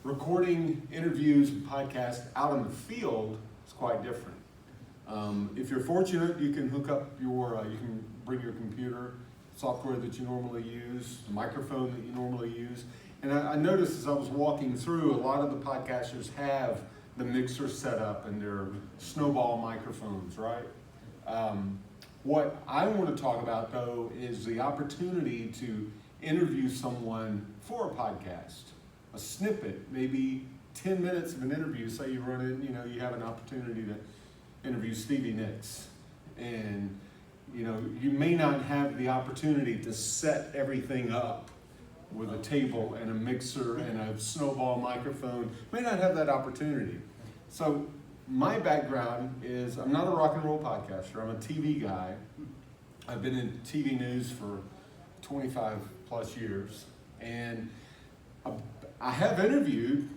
recording interviews and podcasts out in the field is quite different. If you're fortunate, you can hook up you can bring your computer, software that you normally use, the microphone that you normally use. And I noticed as I was walking through, a lot of the podcasters have the mixer set up and their snowball microphones, right? What I want to talk about, though, is the opportunity to interview someone for a podcast, a snippet, maybe 10 minutes of an interview. Say you run in, you have an opportunity to interview Stevie Nicks, and you may not have the opportunity to set everything up with a table and a mixer and a snowball microphone. May not have that opportunity. So my background is I'm not a rock and roll podcaster. I'm a TV guy. I've been in TV news for 25 plus years, and I have interviewed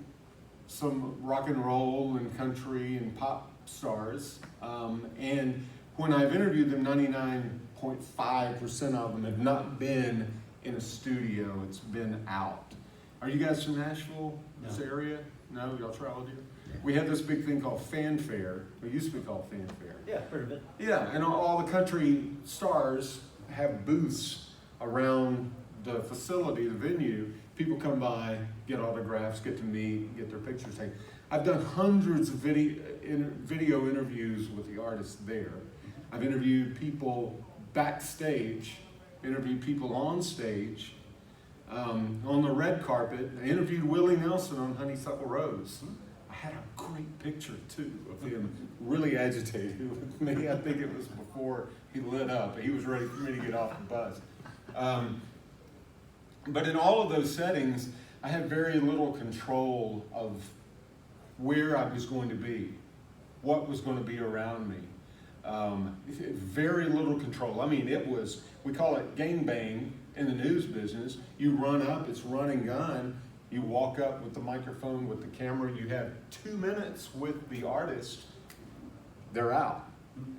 some rock and roll and country and pop stars, and when I've interviewed them, 99.5% of them have not been in a studio. It's been out. Are you guys from Nashville, this area? No, y'all traveled here? Yeah. We have this big thing called Fanfare. It used to be called Fanfare. Yeah, heard of it. Yeah, and all the country stars have booths around the facility, the venue. People come by, get autographs, get to meet, get their pictures taken. I've done hundreds of video interviews with the artists there. I've interviewed people backstage, interviewed people on stage, on the red carpet. I interviewed Willie Nelson on Honeysuckle Rose. I had a great picture, too, of him really agitated with me. I think it was before he lit up. He was ready for me to get off the bus. But in all of those settings, I had very little control of where I was going to be, what was going to be around me. Very little control. I mean, we call it gangbang in the news business. You run up, it's run and gun. You walk up with the microphone, with the camera. You have 2 minutes with the artist. They're out.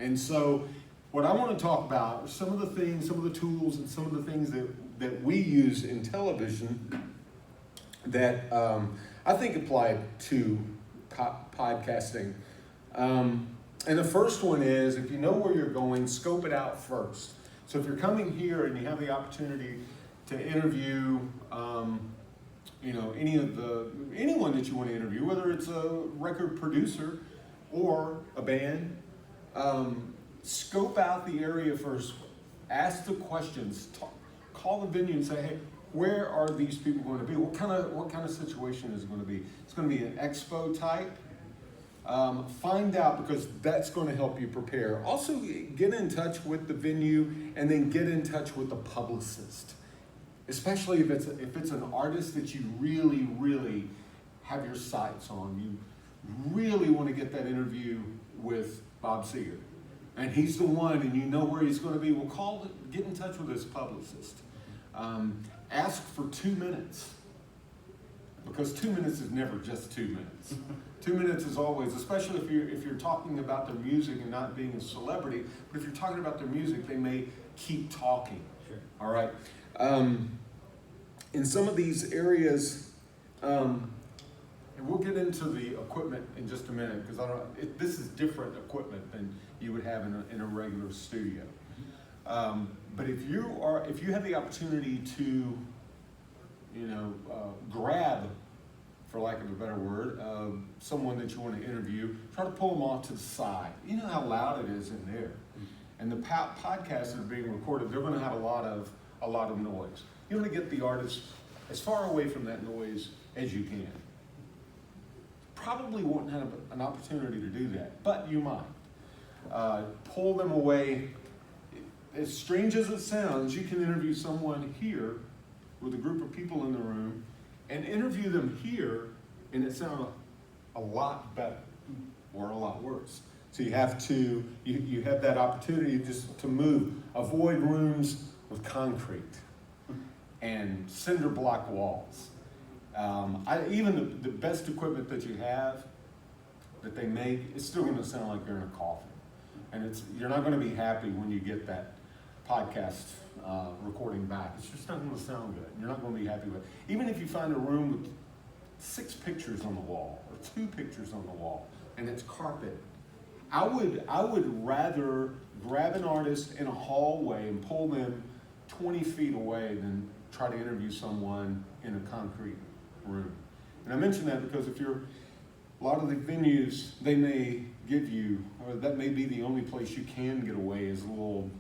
And so what I want to talk about are some of the things, some of the tools, and some of the things that we use in television that I think apply to podcasting. And the first one is, if you know where you're going, scope it out first. So if you're coming here and you have the opportunity to interview, anyone that you want to interview, whether it's a record producer or a band, scope out the area first. Ask the questions. Call the venue and say, hey, where are these people going to be? What kind of situation is it going to be? It's going to be an expo type. Find out, because that's going to help you prepare. Also, get in touch with the venue, and then get in touch with the publicist, especially if it's an artist that you really, really have your sights on. You really want to get that interview with Bob Seger, and he's the one, and you know where he's going to be. Well, get in touch with his publicist. Ask for 2 minutes, because 2 minutes is never just 2 minutes. 2 minutes is always, especially if you're talking about their music and not being a celebrity, but if you're talking about their music, they may keep talking. Sure. All right. In some of these areas, and we'll get into the equipment in just a minute, because this is different equipment than you would have in a regular studio. But if you have the opportunity to, grab, for lack of a better word, someone that you want to interview, try to pull them off to the side. You know how loud it is in there. And the podcasts that are being recorded, they're going to have a lot of noise. You want to get the artist as far away from that noise as you can. Probably won't have an opportunity to do that, but you might. Pull them away. As strange as it sounds, you can interview someone here with a group of people in the room and interview them here, and it sounds a lot better or a lot worse. So you have that opportunity just to move. Avoid rooms with concrete and cinder block walls. Even the best equipment that you have, that they make, it's still going to sound like you're in a coffin. And you're not going to be happy when you get that podcast recording back. It's just not going to sound good. You're not going to be happy with it. Even if you find a room with 6 pictures on the wall or 2 pictures on the wall, and it's carpet. I would rather grab an artist in a hallway and pull them 20 feet away than try to interview someone in a concrete room. And I mention that because a lot of the venues, they may give you, or that may be the only place you can get away is a little,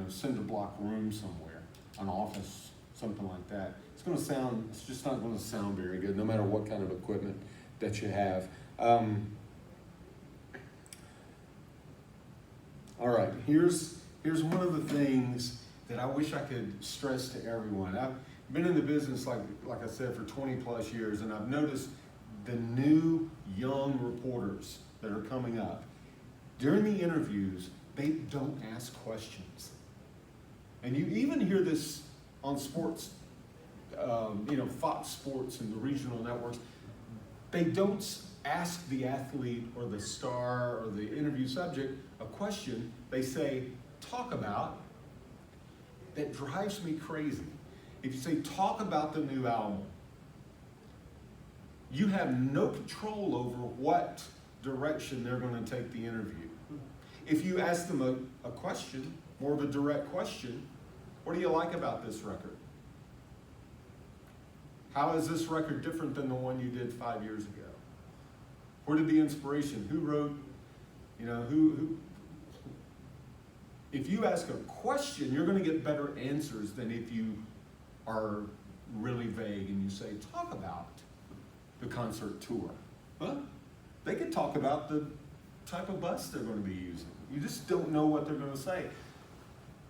cinder block room somewhere, an office, something like that. It's just not going to sound very good, no matter what kind of equipment that you have. All right, here's one of the things that I wish I could stress to everyone. I've been in the business, like I said, for 20 plus years, and I've noticed the new young reporters that are coming up. During the interviews, they don't ask questions. And you even hear this on sports, Fox Sports and the regional networks. They don't ask the athlete or the star or the interview subject a question. They say, talk about. That drives me crazy. If you say, talk about the new album, you have no control over what direction they're going to take the interview. If you ask them a question, more of a direct question, what do you like about this record? How is this record different than the one you did 5 years ago? Where did the inspiration? Who wrote, who? If you ask a question, you're going to get better answers than if you are really vague and you say, talk about the concert tour. Well, they could talk about the type of bus they're going to be using. You just don't know what they're going to say.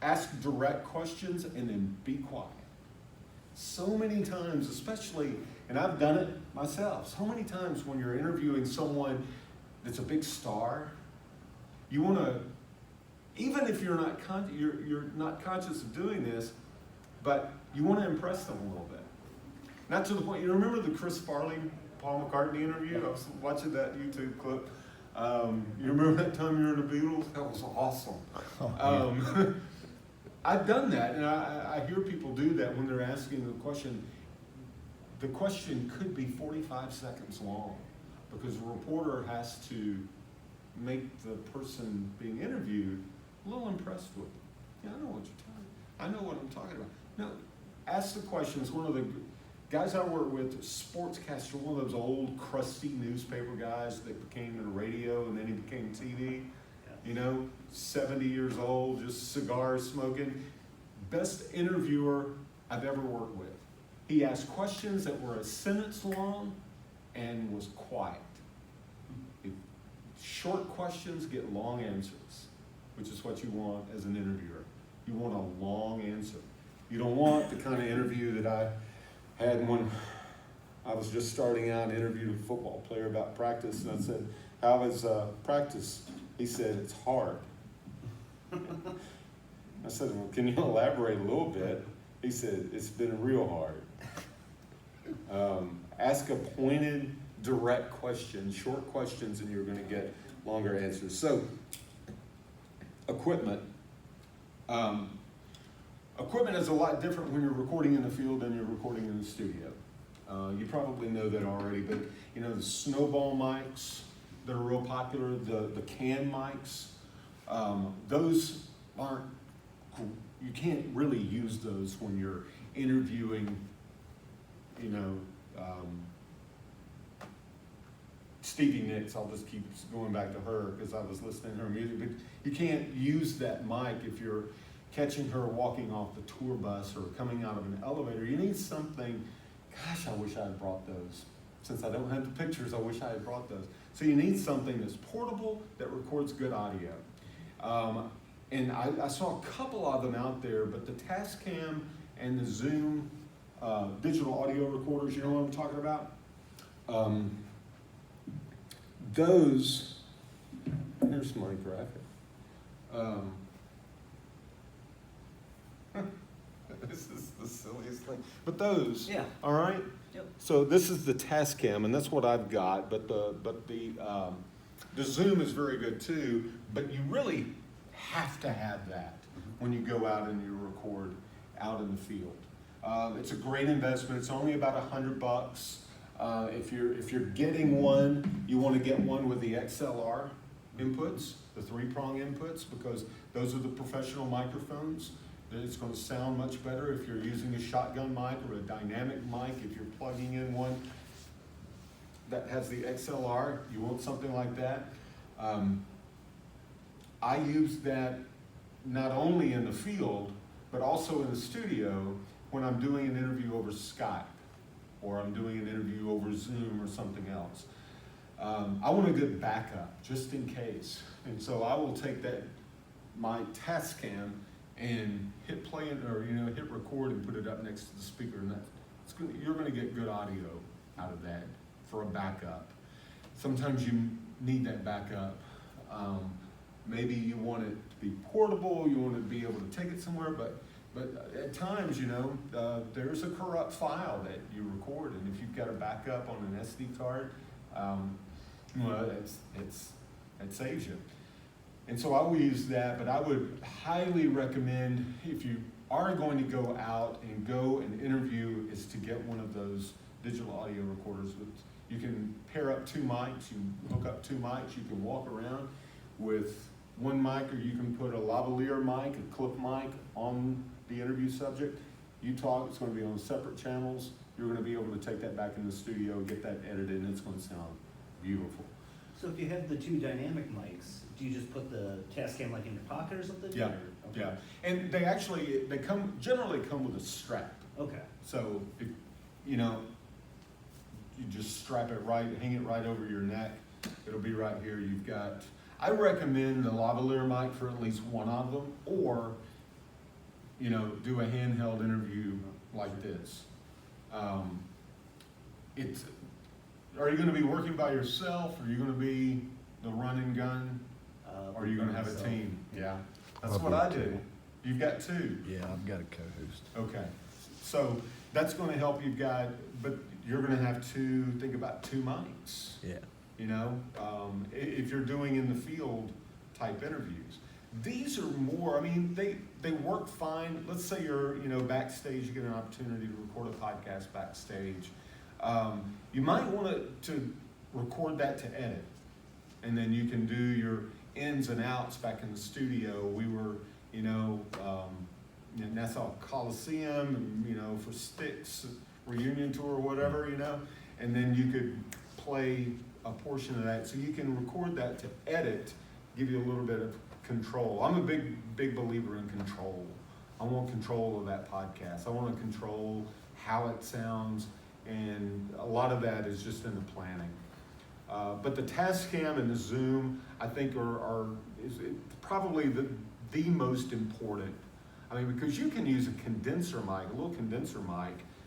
Ask direct questions and then be quiet. So many times, especially, and I've done it myself, so many times when you're interviewing someone that's a big star, you want to, even if you're not conscious of doing this, but you want to impress them a little bit. Not to the point, you remember the Chris Farley, Paul McCartney interview? I was watching that YouTube clip. You remember that time you were in the Beatles? That was awesome. I've done that, and I hear people do that when they're asking a question. The question could be 45 seconds long because the reporter has to make the person being interviewed a little impressed with them. Yeah, I know what you're talking about. I know what I'm talking about. No, ask the questions. One of the guys I work with, sportscaster, one of those old crusty newspaper guys that became in radio and then he became TV. 70 years old, just cigars smoking. Best interviewer I've ever worked with. He asked questions that were a sentence long and was quiet. Short questions get long answers, which is what you want as an interviewer. You want a long answer. You don't want the kind of interview that I had when I was just starting out and interviewed a football player about practice, and I said, how was practice? He said, it's hard. I said, well, can you elaborate a little bit? He said, it's been real hard. Ask a pointed, direct question, short questions, and you're going to get longer answers. So, equipment. Equipment is a lot different when you're recording in the field than you're recording in the studio. You probably know that already, but the snowball mics that are real popular, the can mics, those aren't, you can't really use those when you're interviewing, Stevie Nicks. I'll just keep going back to her because I was listening to her music, but you can't use that mic if you're catching her walking off the tour bus or coming out of an elevator. You need something, gosh, I wish I had brought those. Since I don't have the pictures, I wish I had brought those. So you need something that's portable, that records good audio. And I saw a couple of them out there, but the Tascam and the Zoom digital audio recorders, you know what I'm talking about? Those, here's my graphic. This is the silliest thing. But those, yeah. All right? Yep. So this is the Tascam, and that's what I've got, but the Zoom is very good too, but you really have to have that when you go out and you record out in the field. It's a great investment. It's only about $100. If you're getting one, you want to get one with the XLR inputs, the 3-prong inputs, because those are the professional microphones. It's going to sound much better if you're using a shotgun mic or a dynamic mic. If you're plugging in one that has the XLR, you want something like that. I use that not only in the field, but also in the studio when I'm doing an interview over Skype, or I'm doing an interview over Zoom or something else. I want a good backup, just in case. And so I will take my Tascam and hit play, or hit record and put it up next to the speaker, and you're gonna get good audio out of that for a backup. Sometimes you need that backup. Maybe you want it to be portable, you want to be able to take it somewhere, but at times, there's a corrupt file that you record, and if you've got a backup on an SD card, it saves you. And so I will use that, but I would highly recommend, if you are going to go out and go and interview, is to get one of those digital audio recorders. You can pair up 2 mics, you hook up 2 mics, you can walk around with one mic, or you can put a lavalier mic, a clip mic on the interview subject. You talk, it's going to be on separate channels. You're going to be able to take that back in the studio, get that edited, and it's going to sound beautiful. So if you have the 2 dynamic mics, do you just put the Tascam like in your pocket or something? Yeah, okay. yeah. And they generally come with a strap. Okay. So if, you just strap it right, hang it right over your neck. It'll be right here. I recommend the lavalier mic for at least one of them, or do a handheld interview like this. Are you going to be working by yourself? Are you going to be the run and gun? Or are you going to have a team? Yeah, that's what I do. You've got 2. Yeah, I've got a co-host. Okay, so that's going to help you guys, but you're going to have to think about 2 mics. Yeah. If you're doing in the field type interviews. These are more, they work fine. Let's say you're, backstage, you get an opportunity to record a podcast backstage. You might want to record that to edit, and then you can do your ins and outs back in the studio. We were, in Nassau Coliseum, for Styx reunion tour or whatever, and then you could play a portion of that. So you can record that to edit, give you a little bit of control. I'm a big believer in control. I want control of that podcast. I want to control how it sounds, and a lot of that is just in the planning. But the Tascam and the Zoom, I think, is probably the most important. Because you can use a condenser mic, a little condenser mic.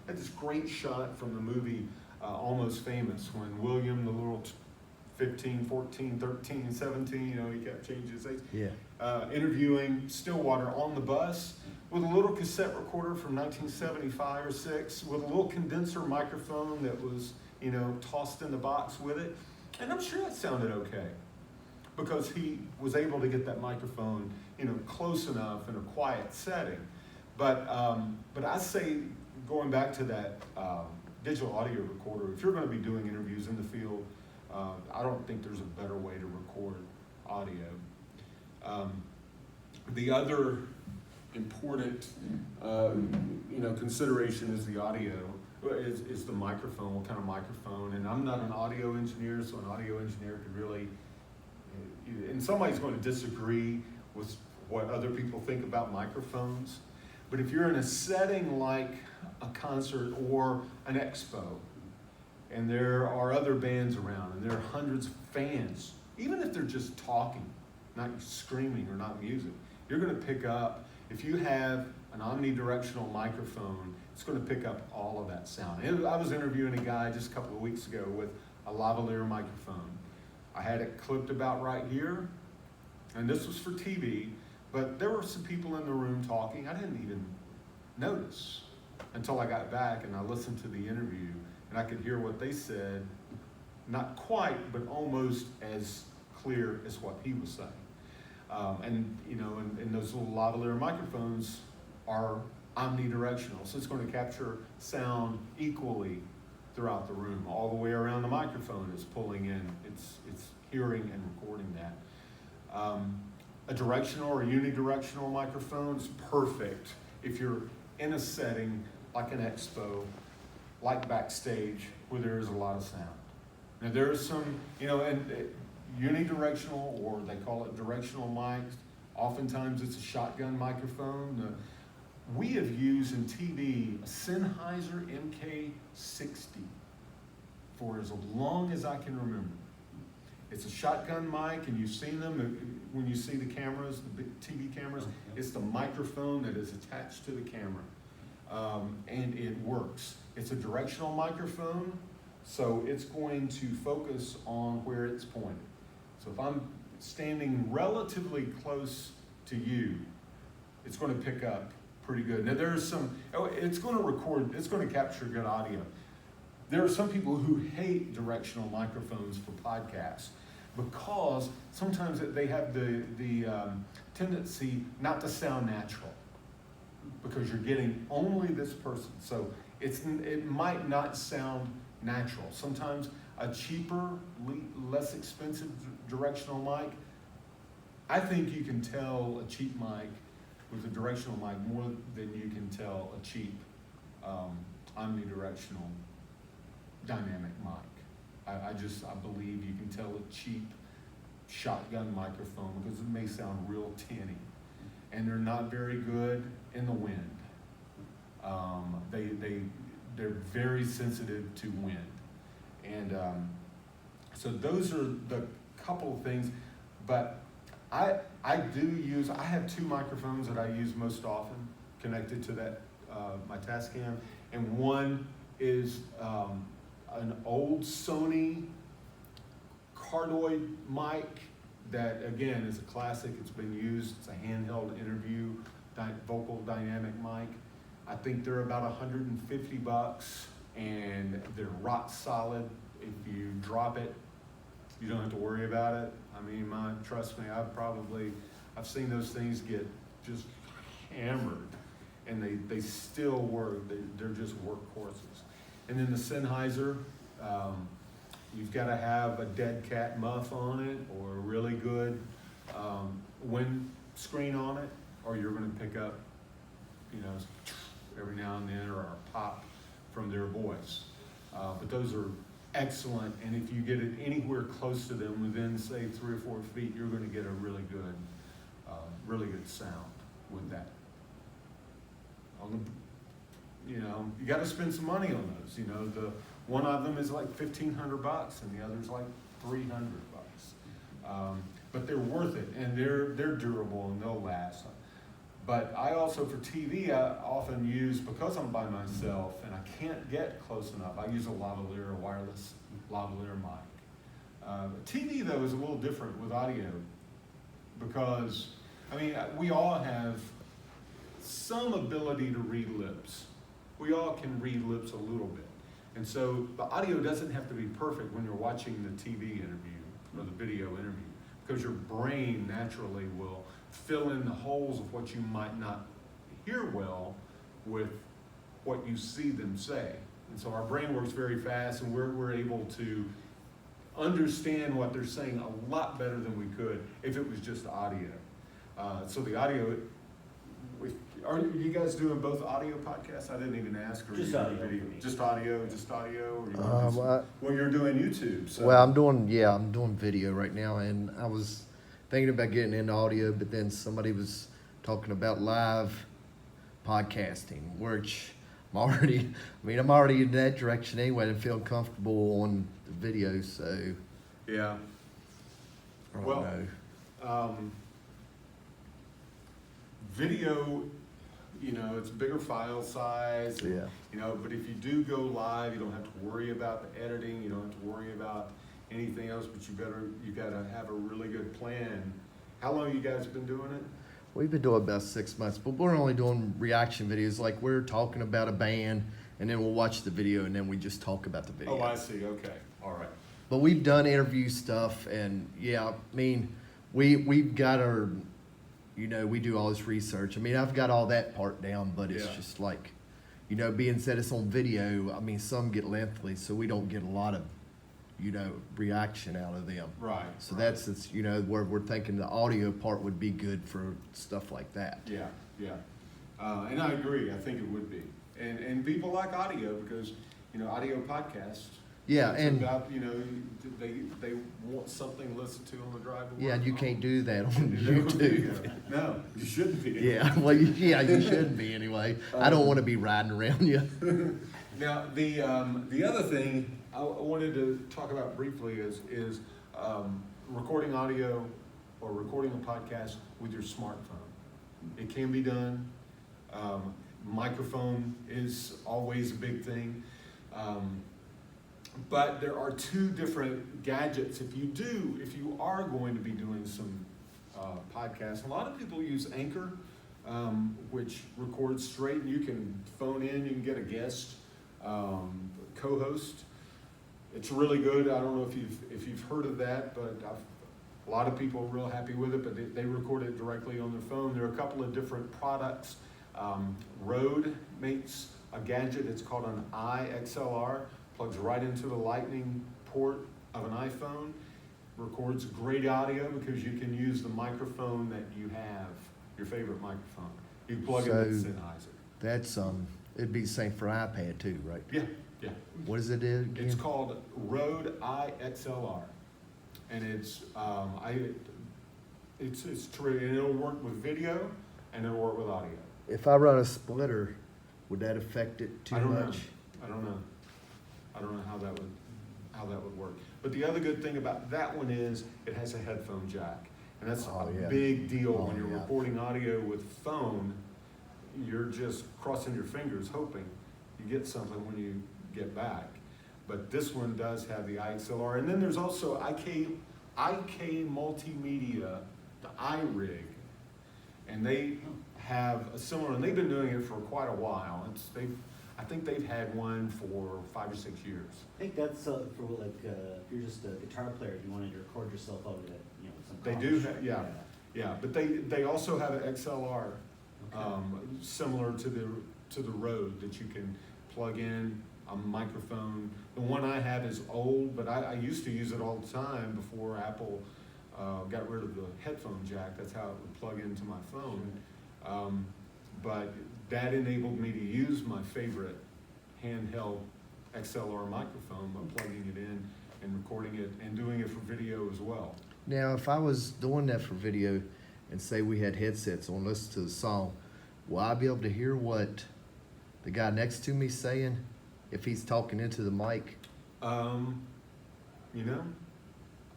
I had this great shot from the movie Almost Famous, when William, the little 15, 14, 13, 17, he kept changing his age. Yeah. Interviewing Stillwater on the bus with a little cassette recorder from 1975 or 6, with a little condenser microphone that was, tossed in the box with it. And I'm sure that sounded okay, because he was able to get that microphone, close enough in a quiet setting. But I say, going back to that digital audio recorder, if you're going to be doing interviews in the field, I don't think there's a better way to record audio. The other important, consideration is the audio, is the microphone, what kind of microphone. And I'm not an audio engineer, so an audio engineer could really, and somebody's going to disagree with what other people think about microphones. But if you're in a setting like a concert or an expo, and there are other bands around, and there are hundreds of fans, even if they're just talking, not screaming or not music, you're going to pick up, if you have an omnidirectional microphone, it's going to pick up all of that sound. I was interviewing a guy just a couple of weeks ago with a lavalier microphone. I had it clipped about right here, and this was for TV, but there were some people in the room talking. I didn't even notice until I got back and I listened to the interview, and I could hear what they said, not quite, but almost as clear as what he was saying. And those little lavalier microphones are omnidirectional, so it's going to capture sound equally throughout the room. All the way around the microphone is pulling in. It's hearing and recording that. A directional or unidirectional microphone is perfect if you're in a setting like an expo, like backstage, where there is a lot of sound. Now there is some, and unidirectional, or they call it directional mics. Oftentimes it's a shotgun microphone. We have used in TV a Sennheiser MK60 for as long as I can remember. It's a shotgun mic, and you've seen them when you see the cameras, the big TV cameras. It's the microphone that is attached to the camera, and it works. It's a directional microphone, so it's going to focus on where it's pointed. So if I'm standing relatively close to you, it's going to pick up pretty good. Now there's it's going to record, it's going to capture good audio. There are some people who hate directional microphones for podcasts because sometimes they have the tendency not to sound natural because you're getting only this person. So it might not sound natural. Sometimes a cheaper, less expensive directional mic, I think you can tell a cheap mic with a directional mic more than you can tell a cheap omnidirectional dynamic mic. I believe you can tell a cheap shotgun microphone because it may sound real tinny, and they're not very good in the wind. They're very sensitive to wind, and so those are the couple of things. But I have two microphones that I use most often connected to that my Tascam, and one is an old Sony cardioid mic that, again, is a classic. It's been used. It's a handheld interview vocal dynamic mic. I think they're about $150, and they're rock solid. If you drop it, you don't have to worry about it. I mean, trust me, I've seen those things get just hammered, and they still work. They're just workhorses. And then the Sennheiser, you've got to have a dead cat muff on it, or a really good wind screen on it, or you're going to pick up, every now and then, or a pop from their voice. But those are excellent, and if you get it anywhere close to them, within say 3 or 4 feet, you're going to get a really good sound with that. You got to spend some money on those. The one of them is like $1,500, and the other's like $300. But they're worth it, and they're durable and they'll last. But I also, for TV, I often use, because I'm by myself and I can't get close enough, I use a lavalier, wireless lavalier mic. TV, though, is a little different with audio because, we all have some ability to read lips. We all can read lips a little bit. And so the audio doesn't have to be perfect when you're watching the TV interview or the video interview, because your brain naturally will fill in the holes of what you might not hear well with what you see them say. And so our brain works very fast, and we're able to understand what they're saying a lot better than we could if it was just audio. So the audio, are you guys doing both audio podcasts? I didn't even ask. Or Just audio. Video? Just audio, or well, you're doing YouTube. So. Well, I'm doing video right now, and I was thinking about getting into audio, but then somebody was talking about live podcasting, which I'm already in that direction anyway, and feel comfortable on the video, so Yeah. I don't Well, know. Video, it's a bigger file size. Yeah. But if you do go live, you don't have to worry about the editing. You don't have to worry about anything else. But you got to have a really good plan. How long you guys been doing it? We've been doing about 6 months, but we're only doing reaction videos. Like, we're talking about a band, and then we'll watch the video, and then we just talk about the video. Oh, I see. Okay. All right. But we've done interview stuff, and we've got our, we do all this research. I've got all that part down, but it's Yeah. just like, being said it's on video, I mean, some get lengthy, so we don't get a lot of, reaction out of them. Right. So right. it's where we're thinking the audio part would be good for stuff like that. Yeah, yeah. And I agree, I think it would be. And people like audio because, audio podcasts. Yeah, it's and about, they want something to listen to on the drive to work. yeah, and you can't do that on YouTube. YouTube. No, you shouldn't be. Yeah, well, you shouldn't be anyway. I don't want to be riding around you. Now, the other thing I wanted to talk about briefly is recording audio or recording a podcast with your smartphone. It can be done. Microphone is always a big thing. But there are two different gadgets. If you are going to be doing some podcasts, a lot of people use Anchor, which records straight, and you can phone in, you can get a guest co-host. It's really good. I don't know if you've heard of that, but a lot of people are real happy with it, but they record it directly on their phone. There are a couple of different products. Rode makes a gadget, it's called an iXLR, plugs right into the lightning port of an iPhone, records great audio because you can use the microphone that you have, your favorite microphone. You plug it in Sennheiser. That's it'd be the same for iPad too, right? Yeah, yeah. What is it again? It's called Rode iXLR, and it's terrific, and it'll work with video and it'll work with audio. If I run a splitter, would that affect it too I don't much? know. I don't know how that would work. But the other good thing about that one is it has a headphone jack, and that's a big deal when you're recording audio with phone. You're just crossing your fingers hoping you get something when you get back. But this one does have the iXLR, and then there's also IK Multimedia, the iRig, and they have a similar, and they've been doing it for quite a while. I think they've had one for 5 or 6 years. I think that's for like if you're just a guitar player, if you wanted to record yourself over to some. They do have, yeah. But they also have an XLR, similar to the Rode that you can plug in a microphone. The one I have is old, but I used to use it all the time before Apple got rid of the headphone jack. That's how it would plug into my phone. But that enabled me to use my favorite handheld XLR microphone by plugging it in and recording it and doing it for video as well. Now, if I was doing that for video and say we had headsets on, listen to the song, will I be able to hear what the guy next to me's saying if he's talking into the mic? I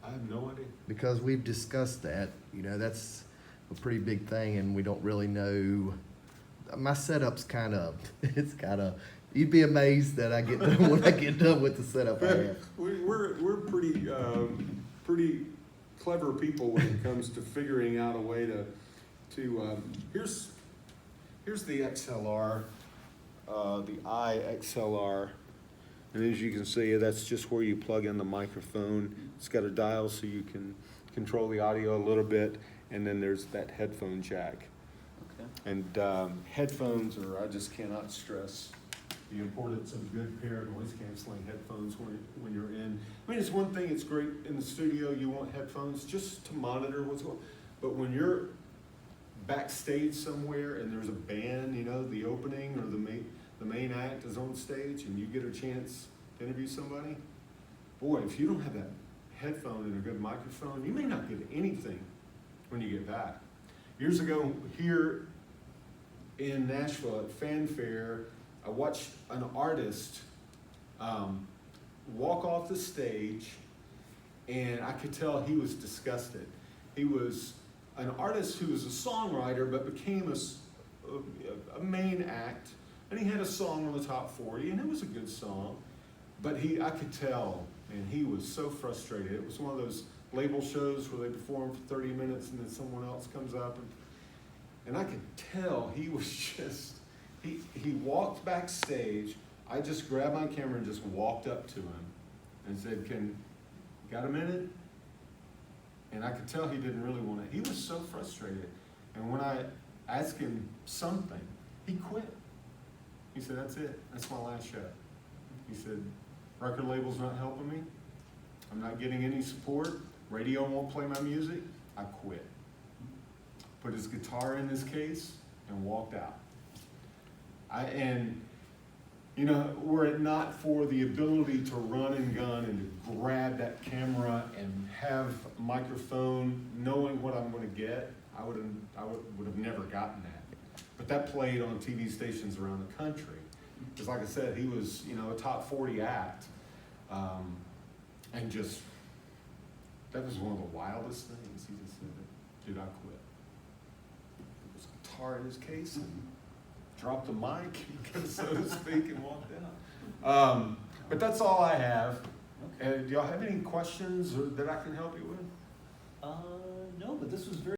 have no idea. Because we've discussed that, that's a pretty big thing, and we don't really know. My setup's you'd be amazed that I get done when I get done with the setup I have. We're pretty clever people when it comes to figuring out a way to here's the XLR, the iXLR, and as you can see, that's just where you plug in the microphone. It's got a dial so you can control the audio a little bit, and then there's that headphone jack. And headphones I just cannot stress the importance of a good pair of noise-canceling headphones when you're in. I mean, it's one thing, it's great in the studio, you want headphones just to monitor what's going on. But when you're backstage somewhere and there's a band, the opening or the main act is on stage and you get a chance to interview somebody, boy, if you don't have that headphone and a good microphone, you may not get anything when you get back. Years ago, here in Nashville at Fanfare, I watched an artist walk off the stage, and I could tell he was disgusted. He was an artist who was a songwriter, but became a main act, and he had a song on the top 40, and it was a good song, but I could tell, and he was so frustrated. It was one of those label shows where they perform for 30 minutes and then someone else comes up, and I could tell he was just, he walked backstage. I just grabbed my camera and just walked up to him and said, got a minute? And I could tell he didn't really want it. He was so frustrated. And when I asked him something, he quit. He said, that's it. That's my last show. He said, record label's not helping me. I'm not getting any support. Radio won't play my music. I quit. Put his guitar in his case and walked out. Were it not for the ability to run and gun and to grab that camera and have a microphone, knowing what I'm going to get, I would have never gotten that. But that played on TV stations around the country. Because like I said, he was, a top 40 act. And just, that was one of the wildest things. He just said, dude, I quit. Put his guitar in his case and dropped the mic, so to speak, and walked out. But that's all I have. Okay. Do y'all have any questions that I can help you with? No, but this was very